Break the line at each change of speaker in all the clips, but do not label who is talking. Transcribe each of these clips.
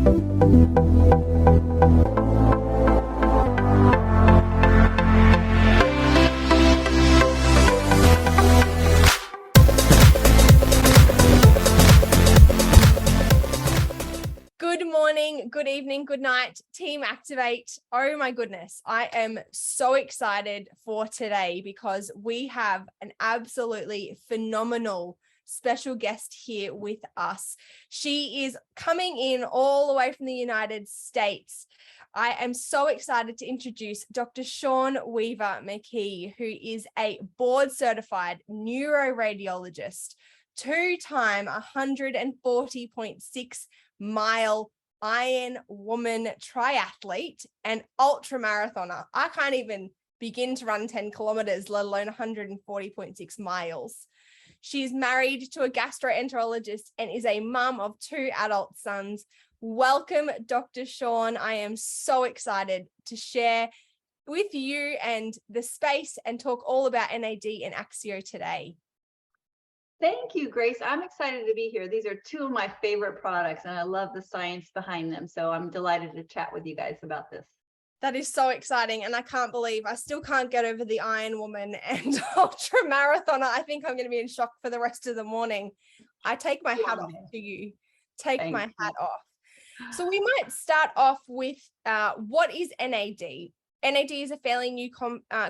Good morning, good evening, good night, Team Activate. Oh my goodness, I am so excited for today because we have an absolutely phenomenal special guest here with us. She is coming in all the way from the United States. I am so excited to introduce Dr. Shaun McKee, who is a board certified neuroradiologist, two-time 140.6 mile Iron Woman triathlete and ultra marathoner. I can't even begin to run 10 kilometers, let alone 140.6 miles. She's married to a gastroenterologist and is a mum of 2 adult sons. Welcome, Dr. Shaun. I am so excited to share with you and the space and talk all about NAD and Axio today.
Thank you, Grace. I'm excited to be here. These are 2 of my favorite products, and I love the science behind them. So I'm delighted to chat with you guys about this.
That is so exciting. And I can't believe I still can't get over the Iron Woman and ultra marathoner. I think I'm going to be in shock for the rest of the morning. I take my hat off to you. Take my hat off. So we might start off with what is NAD? NAD is a fairly new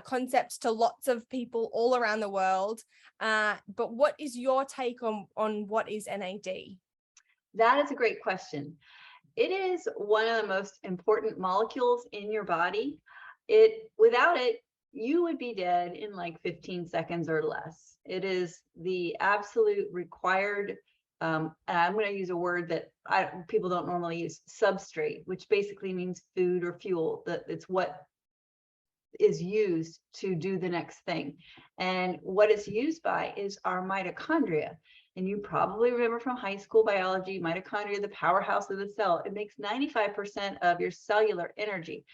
concept to lots of people all around the world. But what is your take on what is NAD?
That is a great question. It is one of the most important molecules in your body. Without it, you would be dead in like 15 seconds or less. It is the absolute required, and I'm going to use a word that people don't normally use, substrate, which basically means food or fuel. It's what is used to do the next thing. And what it's used by is our mitochondria. And you probably remember from high school biology, mitochondria, the powerhouse of the cell. It makes 95% of your cellular energy.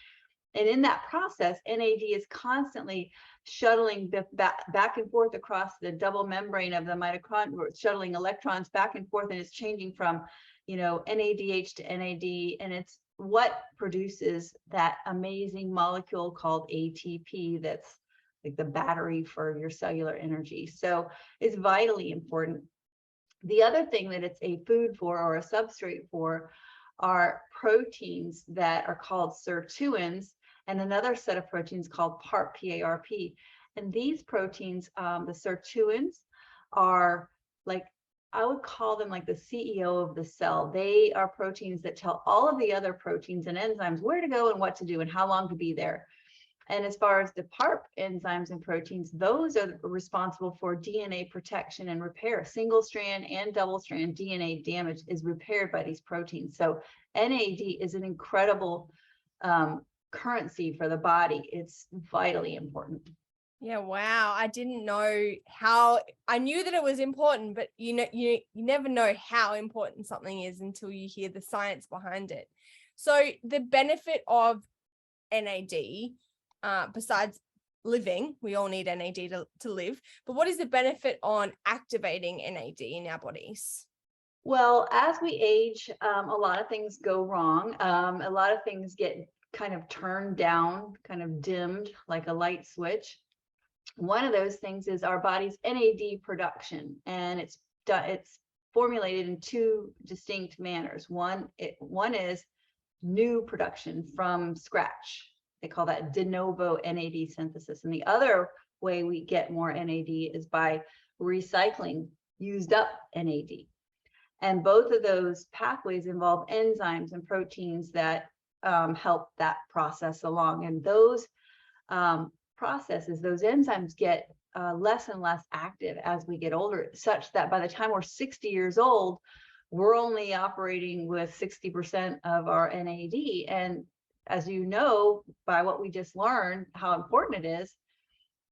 And in that process, NAD is constantly shuttling back and forth across the double membrane of the mitochondria, shuttling electrons back and forth, and it's changing from, NADH to NAD, and it's what produces that amazing molecule called ATP that's like the battery for your cellular energy. So it's vitally important. The other thing that it's a food for or a substrate for are proteins that are called sirtuins and another set of proteins called PARP, P-A-R-P. And these proteins, the sirtuins, are like, I would call them like the CEO of the cell. They are proteins that tell all of the other proteins and enzymes where to go and what to do and how long to be there. And as far as the PARP enzymes and proteins, those are responsible for DNA protection and repair. Single strand and double strand DNA damage is repaired by these proteins. So NAD is an incredible currency for the body. It's vitally important.
Yeah, wow. I didn't know how. I knew that it was important, but you never know how important something is until you hear the science behind it. So the benefit of NAD, besides living, we all need NAD to live, but what is the benefit on activating NAD in our bodies?
Well, as we age, a lot of things go wrong. A lot of things get kind of turned down, kind of dimmed like a light switch. One of those things is our body's NAD production, and it's formulated in 2 distinct manners. One is new production from scratch. They call that de novo NAD synthesis. And the other way we get more NAD is by recycling used up NAD. And both of those pathways involve enzymes and proteins that help that process along. And those processes, those enzymes get less and less active as we get older, such that by the time we're 60 years old, we're only operating with 60% of our NAD. And as you know, by what we just learned, how important it is,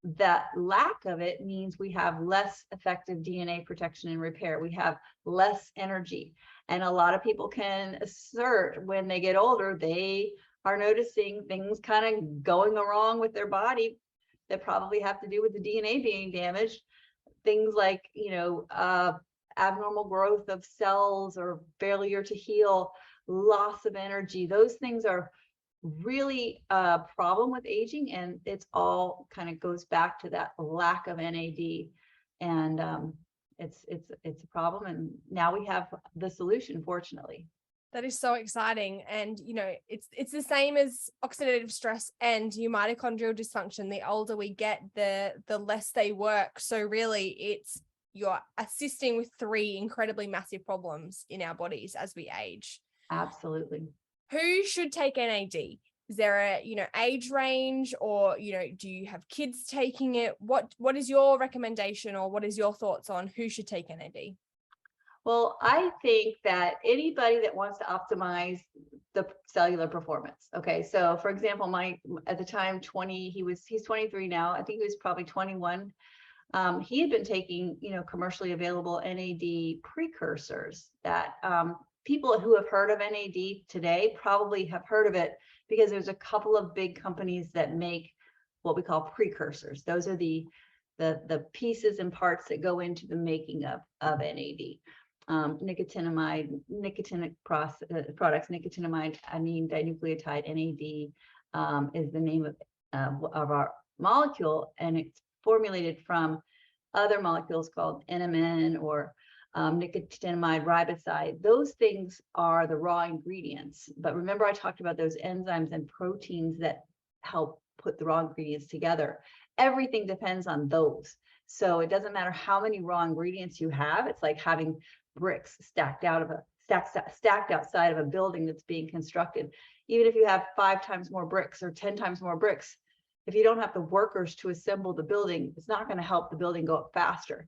that lack of it means we have less effective DNA protection and repair. We have less energy. And a lot of people can assert when they get older, they are noticing things kind of going wrong with their body that probably have to do with the DNA being damaged. Things like, abnormal growth of cells or failure to heal. loss of energy. Those things are really a problem with aging, and it's all kind of goes back to that lack of NAD. And it's a problem, and now we have the solution, fortunately.
That is so exciting. And, it's the same as oxidative stress and your mitochondrial dysfunction. The older we get, the less they work. So really you're assisting with three incredibly massive problems in our bodies as we age.
Absolutely.
Who should take NAD? Is there a, age range, or, do you have kids taking it? What is your recommendation, or what is your thoughts on who should take NAD?
Well, I think that anybody that wants to optimize the cellular performance. Okay. So for example, at the time, he's 23 now. I think he was probably 21. He had been taking, commercially available NAD precursors that people who have heard of NAD today probably have heard of it because there's a couple of big companies that make what we call precursors. Those are the pieces and parts that go into the making of NAD. Nicotinamide, nicotinic products, nicotinamide amine dinucleotide, NAD is the name of our molecule, and it's formulated from other molecules called NMN or nicotinamide riboside. Those things are the raw ingredients. But remember, I talked about those enzymes and proteins that help put the raw ingredients together. Everything depends on those. So it doesn't matter how many raw ingredients you have. It's like having bricks stacked outside of a building that's being constructed. Even if you have 5 times more bricks or 10 times more bricks, if you don't have the workers to assemble the building, it's not going to help the building go up faster.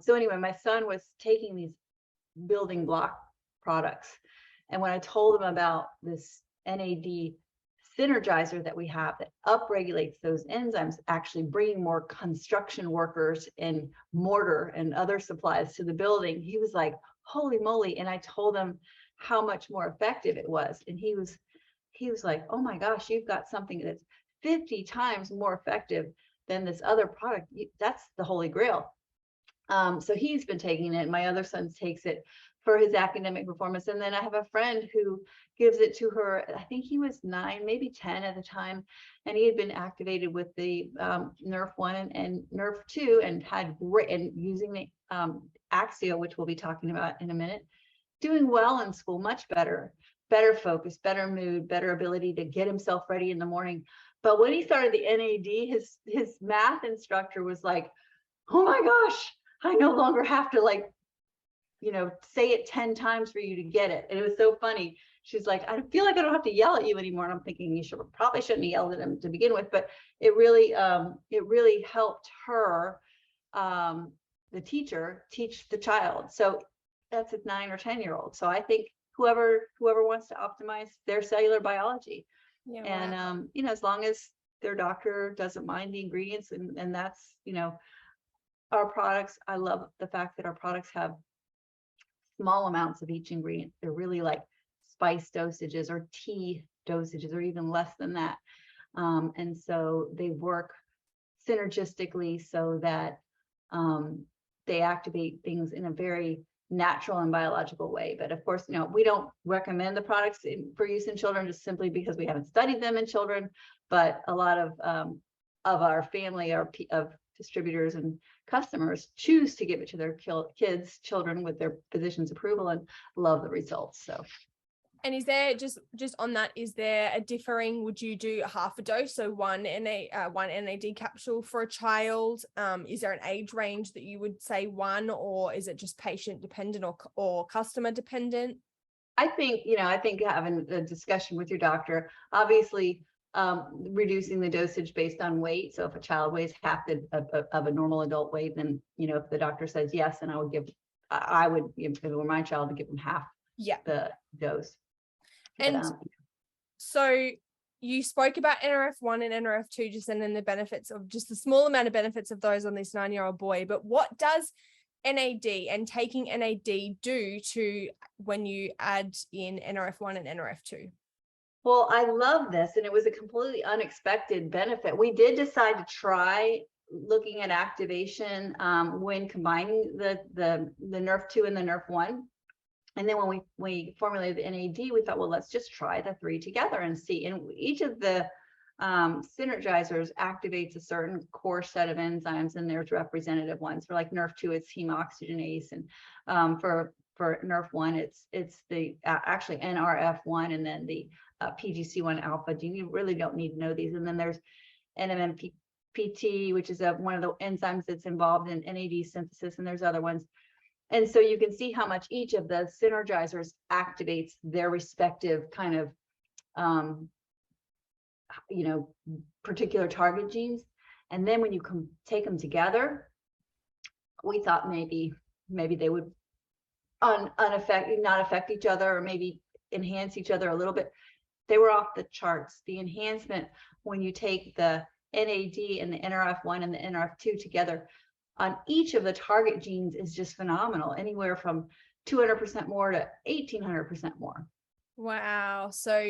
So anyway, my son was taking these building block products, and when I told him about this NAD synergizer that we have that upregulates those enzymes, actually bringing more construction workers and mortar and other supplies to the building, he was like, holy moly. And I told him how much more effective it was. And he was like, oh my gosh, you've got something that's 50 times more effective than this other product. That's the holy grail. So he's been taking it. My other son takes it for his academic performance. And then I have a friend who gives it to her. I think he was 9, maybe 10 at the time. And he had been activated with the NRF1 and NRF2 and had great, and using the Axio, which we'll be talking about in a minute, doing well in school, much better focus, better mood, better ability to get himself ready in the morning. But when he started the NAD, his math instructor was like, oh my gosh, I no longer have to say it 10 times for you to get it. And it was so funny. She's like, I feel like I don't have to yell at you anymore. And I'm thinking, probably shouldn't have yelled at him to begin with, but it really helped her, the teacher, teach the child. So that's a 9 or 10-year-old. So I think whoever wants to optimize their cellular biology, and as long as their doctor doesn't mind the ingredients, and that's our products. I love the fact that our products have small amounts of each ingredient. They're really like spice dosages or tea dosages, or even less than that. And so they work synergistically so that they activate things in a very natural and biological way. But of course, we don't recommend the products for use in children just simply because we haven't studied them in children. But a lot of our family of distributors and customers choose to give it to their children with their physician's approval and love the results. So,
and is there just on that, is there a differing, would you do half a dose, so one NAD capsule for a child? Is there an age range that you would say one, or is it just patient dependent or customer dependent?
I think having a discussion with your doctor, obviously reducing the dosage based on weight. So if a child weighs half of a normal adult weight, then if the doctor says yes, then I would if it were my child, to give them half the dose.
And so you spoke about NRF1 and NRF2 just, and then the benefits of just the small amount of benefits of those on this 9-year-old boy. But what does NAD and taking NAD do to when you add in NRF1 and NRF2?
Well, I love this, and it was a completely unexpected benefit. We did decide to try looking at activation when combining the NRF2 and the NRF1. And then when we formulated the NAD, we thought, well, let's just try the 3 together and see. And each of the synergizers activates a certain core set of enzymes, and there's representative ones. For like NRF2, it's heme oxygenase, and for NRF1, it's the actually NRF1, and then the PGC1 alpha gene. You really don't need to know these. And then there's NMNPT, which is one of the enzymes that's involved in NAD synthesis, and there's other ones. And so you can see how much each of the synergizers activates their respective kind of, particular target genes. And then when you take them together, we thought maybe they would not affect each other, or maybe enhance each other a little bit. They were off the charts. The enhancement when you take the NAD and the NRF1 and the NRF2 together on each of the target genes is just phenomenal, anywhere from 200% more to 1800% more.
Wow. So,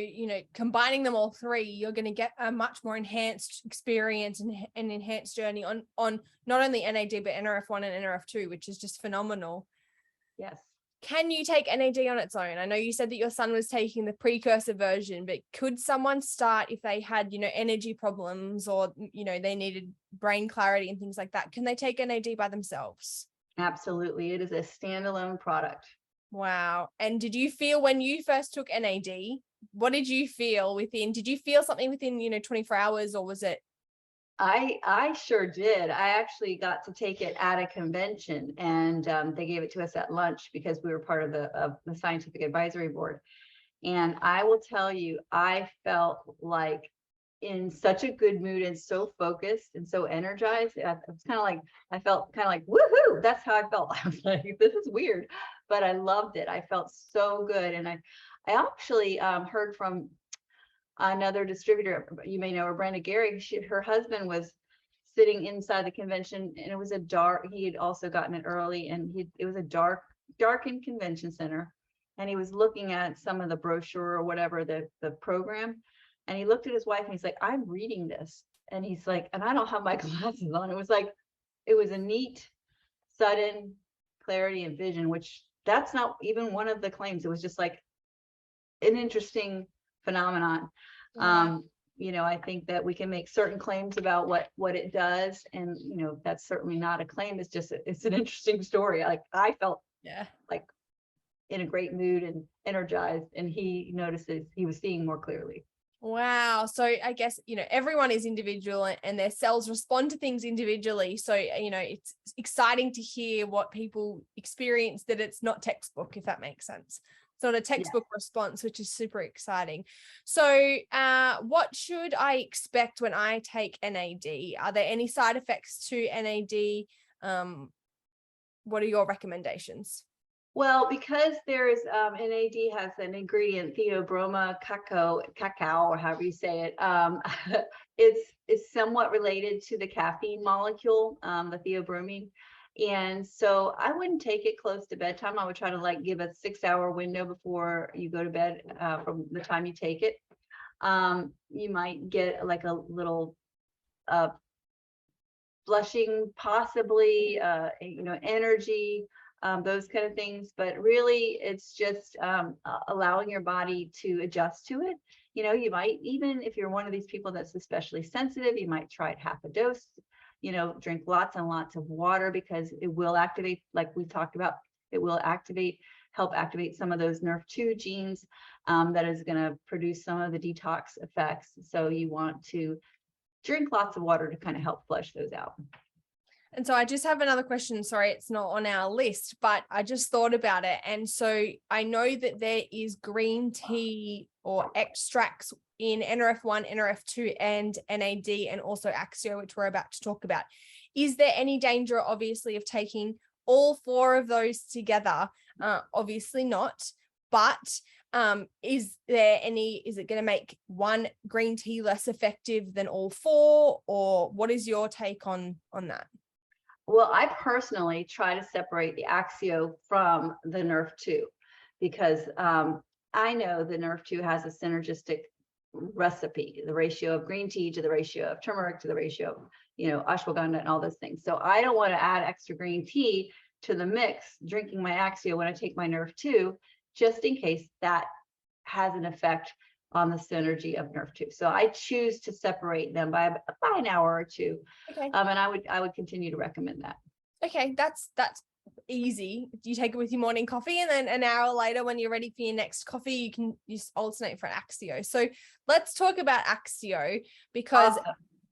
combining them all 3, you're going to get a much more enhanced experience and an enhanced journey on not only NAD, but NRF1 and NRF2, which is just phenomenal.
Yes.
Can you take NAD on its own? I know you said that your son was taking the precursor version, but could someone start if they had, energy problems, or, they needed brain clarity and things like that? Can they take NAD by themselves?
Absolutely. It is a standalone product.
Wow. And did you feel when you first took NAD, what did you feel did you feel something within, 24 hours, or was it?
I sure did. I actually got to take it at a convention, and they gave it to us at lunch because we were part of the scientific advisory board. And I will tell you, I felt like in such a good mood and so focused and so energized. It's kind of like, I felt kind of like, woohoo, that's how I felt. I was like, this is weird, but I loved it. I felt so good. And I actually heard from another distributor, you may know her, Brenda Gary. Her husband was sitting inside the convention, and it was he had also gotten it early, and it was a darkened convention center. And he was looking at some of the brochure or whatever, the program. And he looked at his wife and he's like, I'm reading this. And he's like, and I don't have my glasses on. It was a neat, sudden clarity and vision, which that's not even one of the claims. It was just like an interesting phenomenon. Wow. I think that we can make certain claims about what it does. And, that's certainly not a claim. It's an interesting story. Like I felt like in a great mood and energized, and he notices he was seeing more clearly.
Wow. So I guess, everyone is individual and their cells respond to things individually. So, it's exciting to hear what people experience, that it's not textbook, if that makes sense. It's not a textbook response, which is super exciting. So what should I expect when I take NAD? Are there any side effects to NAD? What are your recommendations?
Well, because there's NAD has an ingredient, theobroma cacao, or however you say it. It's somewhat related to the caffeine molecule, the theobromine. And so I wouldn't take it close to bedtime. I would try to give a 6-hour window before you go to bed from the time you take it. You might get like a little flushing, possibly, energy, those kind of things. But really, it's just allowing your body to adjust to it. You might, even if you're one of these people that's especially sensitive, you might try it half a dose. Drink lots and lots of water, because it will activate, like we talked about, it will help activate some of those NRF2 genes that is going to produce some of the detox effects. So you want to drink lots of water to kind of help flush those out.
And so I just have another question. Sorry, it's not on our list, but I just thought about it. And so I know that there is green tea or extracts in NRF1, NRF2, and NAD, and also Axio, which we're about to talk about. Is there any danger, obviously, of taking all 4 of those together? Obviously not, but is it going to make one green tea less effective than all 4? Or what is your take on that?
Well, I personally try to separate the Axio from the NRF2, because I know the NRF2 has a synergistic recipe, the ratio of green tea to the ratio of turmeric to the ratio of, ashwagandha and all those things. So I don't want to add extra green tea to the mix, drinking my Axio when I take my NRF2, just in case that has an effect on the synergy of nerve two. So I choose to separate them by an hour or two.
Okay.
And I would continue to recommend that.
Okay, that's easy. You take it with your morning coffee, and then an hour later, when you're ready for your next coffee, you can just alternate for an Axio. So let's talk about Axio, because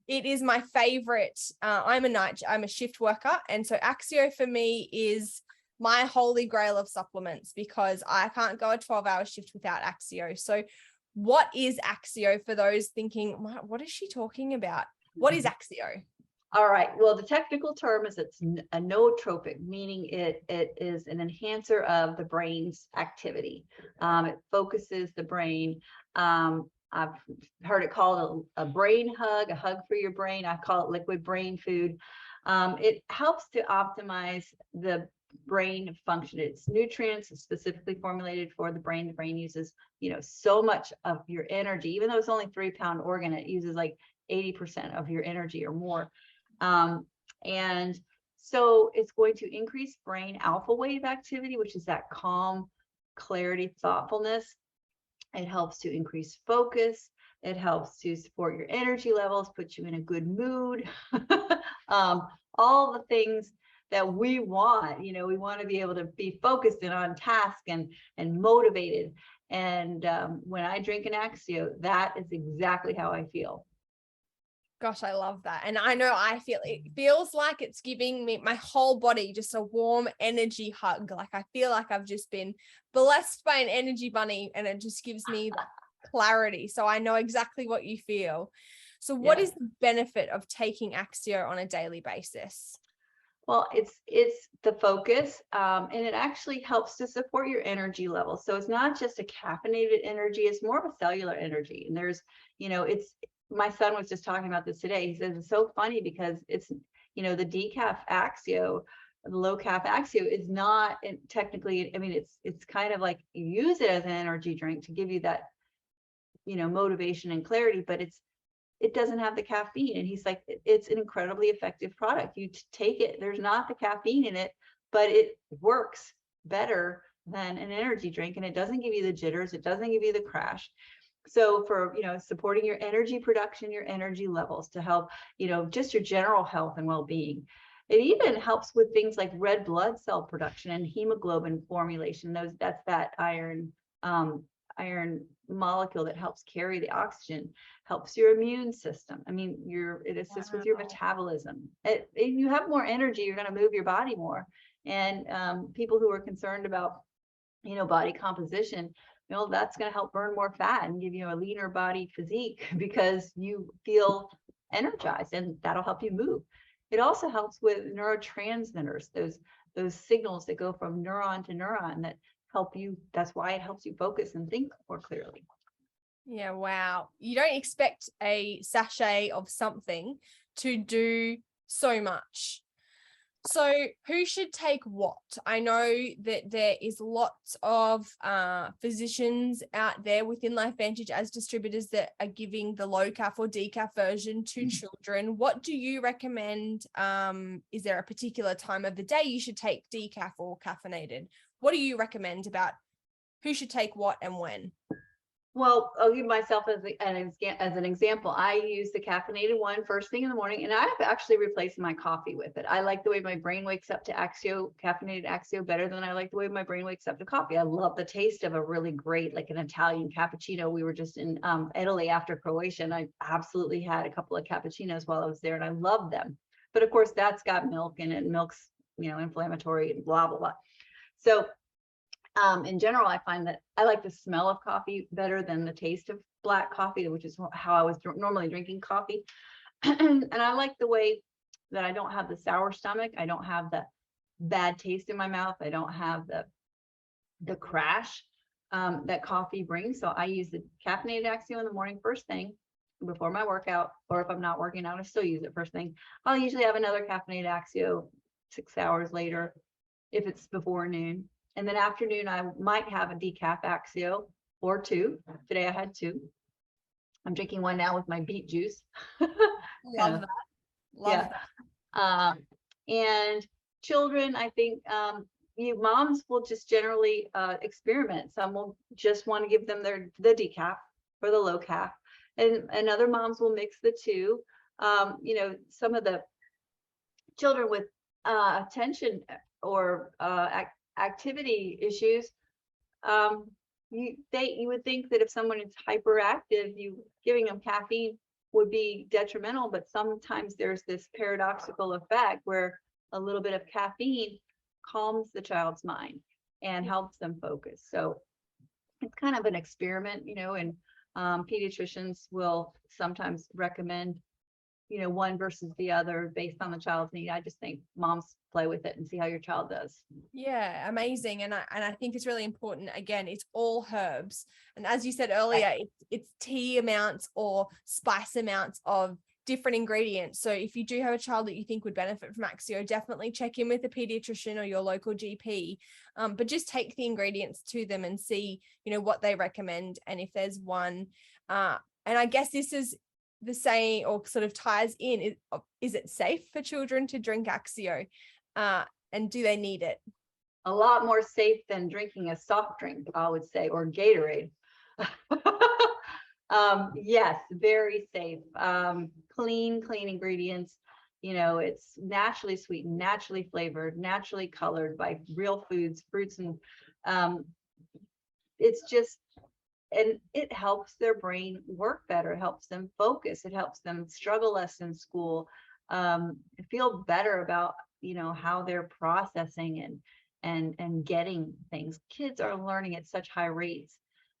it is my favorite. I'm a shift worker, and so Axio for me is my holy grail of supplements, because I can't go a 12-hour shift without Axio. So what is Axio for those thinking, what is she talking about? What is Axio?
All right. Well, the technical term is it's a nootropic, meaning it is an enhancer of the brain's activity. It focuses the brain. I've heard it called a brain hug, a hug for your brain. I call it liquid brain food. It helps to optimize the brain function. It's nutrients. It's specifically formulated for the brain. The brain uses, so much of your energy, even though it's only 3-pound organ, it uses like 80% of your energy or more. And so it's going to increase brain alpha wave activity, which is that calm, clarity, thoughtfulness. It helps to increase focus. It helps to support your energy levels, put you in a good mood. All the things that we want, we want to be able to be focused and on task and motivated. And when I drink an Axio, that is exactly how I feel.
Gosh, I love that. And I know it feels like it's giving me, my whole body, just a warm energy hug. Like I feel like I've just been blessed by an energy bunny, and it just gives me that clarity. So I know exactly what you feel. So what is the benefit of taking Axio on a daily basis?
Well, it's the focus, and it actually helps to support your energy levels. So it's not just a caffeinated energy, it's more of a cellular energy. And there's, my son was just talking about this today. He says it's so funny because it's, the decaf Axio, the low cap Axio is not technically, it's kind of like you use it as an energy drink to give you that, motivation and clarity, but it doesn't have the caffeine. And he's like, it's an incredibly effective product. You take it, there's not the caffeine in it, but it works better than an energy drink. And it doesn't give you the jitters. It doesn't give you the crash. So for, supporting your energy production, your energy levels to help, just your general health and well-being. It even helps with things like red blood cell production and hemoglobin formulation. That's that iron molecule that helps carry the oxygen, helps your immune system. It assists with your metabolism. You have more energy, you're going to move your body more. And people who are concerned about, body composition, that's going to help burn more fat and give you a leaner body physique because you feel energized, and that'll help you move. It also helps with neurotransmitters, those signals that go from neuron to neuron that help you. That's why it helps you focus and think more clearly.
Yeah, wow. You don't expect a sachet of something to do so much. So who should take what? I know that there is lots of physicians out there within LifeVantage as distributors that are giving the low cap or decaf version to children. What do you recommend? Is there a particular time of the day you should take decaf or caffeinated? What do you recommend about who should take what and when?
Well, I'll give myself as an example. I use the caffeinated one first thing in the morning, and I've actually replaced my coffee with it. I like the way my brain wakes up to Axio, caffeinated Axio, better than I like the way my brain wakes up to coffee. I love the taste of a really great, like an Italian cappuccino. We were just in Italy after Croatia, and I absolutely had a couple of cappuccinos while I was there, and I love them. But of course, that's got milk in it, and milk's, inflammatory and blah, blah, blah. So in general, I find that I like the smell of coffee better than the taste of black coffee, which is how I was normally drinking coffee. And I like the way that I don't have the sour stomach. I don't have the bad taste in my mouth. I don't have the crash that coffee brings. So I use the caffeinated Axio in the morning first thing before my workout, or if I'm not working out, I still use it first thing. I'll usually have another caffeinated Axio 6 hours later if it's before noon. And then afternoon, I might have a decaf Axio or 2. Today I had 2. I'm drinking one now with my beet juice.
Love that.
And children, I think you moms will just generally experiment. Some will just want to give them the decaf or the low calf, and other moms will mix the two. Some of the children with attention or activity issues, you would think that if someone is hyperactive, you giving them caffeine would be detrimental, but sometimes there's this paradoxical effect where a little bit of caffeine calms the child's mind and helps them focus. So it's kind of an experiment, and pediatricians will sometimes recommend, one versus the other based on the child's need. I just think moms play with it and see how your child does.
Yeah, amazing. And I think it's really important. Again, it's all herbs. And as you said earlier, it's tea amounts or spice amounts of different ingredients. So if you do have a child that you think would benefit from Axio, definitely check in with a pediatrician or your local GP. But just take the ingredients to them and see, what they recommend. And if there's one, and I guess this is the same or sort of ties in, is it safe for children to drink Axio? And do they need it?
A lot more safe than drinking a soft drink, I would say, or Gatorade. Yes, very safe. Clean ingredients. It's naturally sweetened, naturally flavored, naturally colored by real foods, fruits, and it's just, and it helps their brain work better. It helps them focus. It helps them struggle less in school. Feel better about, how they're processing and getting things. Kids are learning at such high rates.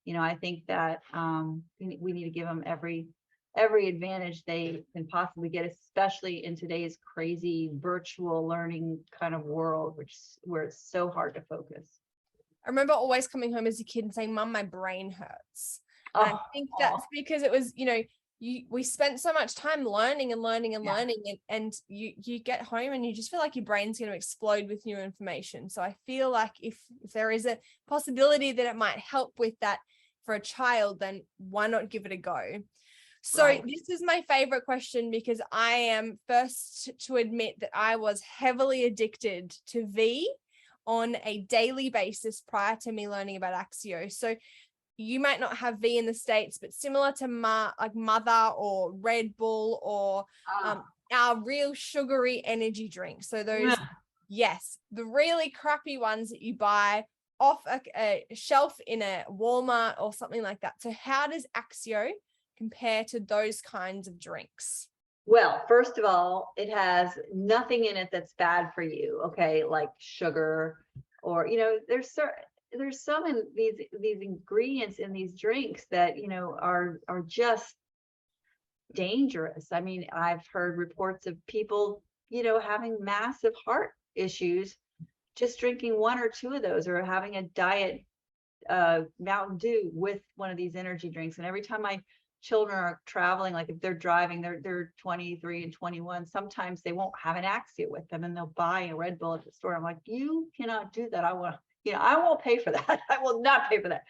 I think that we need to give them every advantage they can possibly get, especially in today's crazy virtual learning kind of world, where it's so hard to focus.
I remember always coming home as a kid and saying, "Mom, my brain hurts." And I think that's because it was, we spent so much time learning and learning and you get home and you just feel like your brain's going to explode with new information. So I feel like if there is a possibility that it might help with that for a child, then why not give it a go? So This is my favorite question, because I am first to admit that I was heavily addicted to V on a daily basis prior to me learning about Axio. So you might not have V in the States, but similar to Mother or Red Bull or our real sugary energy drinks. So those, yes, the really crappy ones that you buy off a shelf in a Walmart or something like that. So how does Axio compare to those kinds of drinks?
Well, first of all, it has nothing in it that's bad for you. Okay, like sugar, or there's some in these ingredients in these drinks that are just dangerous. I mean, I've heard reports of people having massive heart issues just drinking one or two of those, or having a diet Mountain Dew with one of these energy drinks. And every time my children are traveling, like if they're driving, they're 23 and 21, sometimes they won't have an Axio with them and they'll buy a Red Bull at the store. I'm like, you cannot do that. I won't pay for that. I will not pay for that.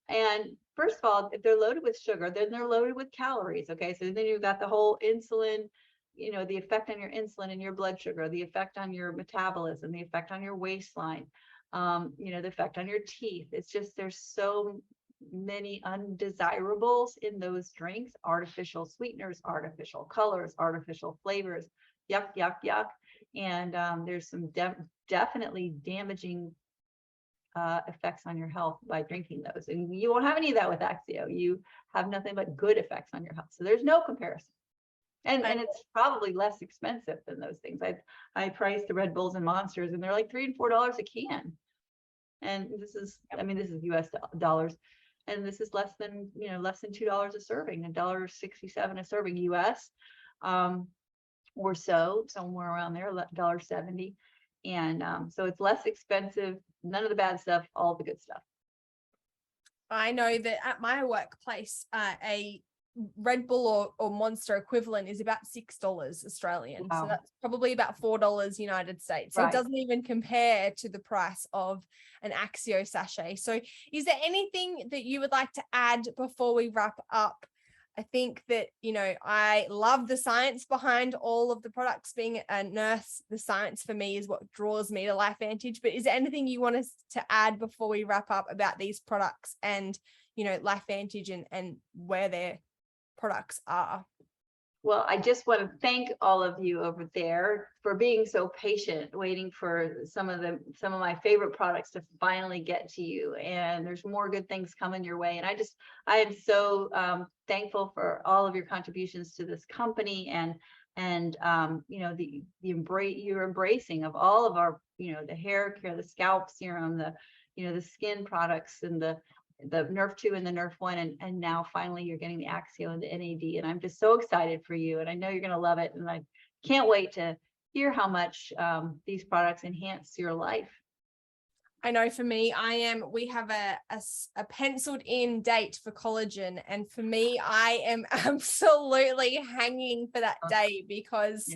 And first of all, if they're loaded with sugar, then they're loaded with calories. Okay, so then you've got the whole insulin, the effect on your insulin and your blood sugar, the effect on your metabolism, the effect on your waistline, the effect on your teeth. It's just, there's so many undesirables in those drinks: artificial sweeteners, artificial colors, artificial flavors, yuck. And there's some definitely damaging effects on your health by drinking those. And you won't have any of that with Axio. You have nothing but good effects on your health. So there's no comparison. And it's probably less expensive than those things. I priced the Red Bulls and Monsters, and they're like $3 and $4 a can. And this is US dollars. And this is less than $2 a serving, $1.67 a serving US, or so, somewhere around there, $1.70. And so it's less expensive, none of the bad stuff, all the good stuff.
I know that at my workplace, a Red Bull or Monster equivalent is about $6 Australian. Wow. So that's probably about $4 United States. So It doesn't even compare to the price of an Axio sachet. So is there anything that you would like to add before we wrap up I think that, I love the science behind all of the products. Being a nurse, the science for me is what draws me to LifeVantage. But is there anything you want us to add before we wrap up about these products and, LifeVantage and where their products are?
Well, I just want to thank all of you over there for being so patient, waiting for some of my favorite products to finally get to you. And there's more good things coming your way. And I am so thankful for all of your contributions to this company and your embracing of all of our, the hair care, the scalp serum, the skin products, and the Nerf 2 and the Nerf 1, and now finally you're getting the Axio and the NAD, and I'm just so excited for you, and I know you're going to love it, and I can't wait to hear how much these products enhance your life.
I know for me, we have a penciled in date for collagen. And for me, I am absolutely hanging for that day because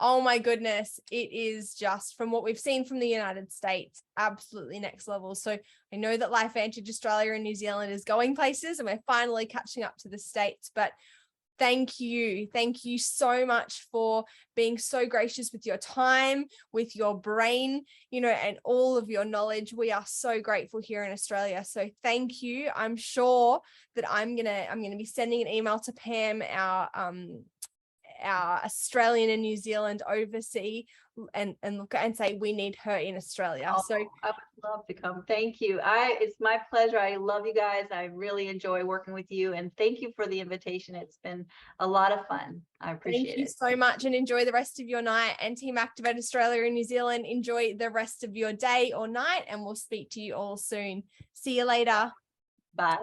oh my goodness, it is just, from what we've seen from the United States, absolutely next level. So I know that LifeVantage Australia and New Zealand is going places, and we're finally catching up to the States. But thank you so much for being so gracious with your time, with your brain, and all of your knowledge. We are so grateful here in Australia. So thank you. I'm sure that I'm gonna be sending an email to Pam, our Australian and New Zealand overseas, and look and say we need her in Australia. So
I would love to come. Thank you. It's my pleasure. I love you guys. I really enjoy working with you, and thank you for the invitation. It's been a lot of fun. I appreciate it.
Thank you so much, and enjoy the rest of your night. And Team Activate Australia and New Zealand, enjoy the rest of your day or night, and we'll speak to you all soon. See you later.
Bye.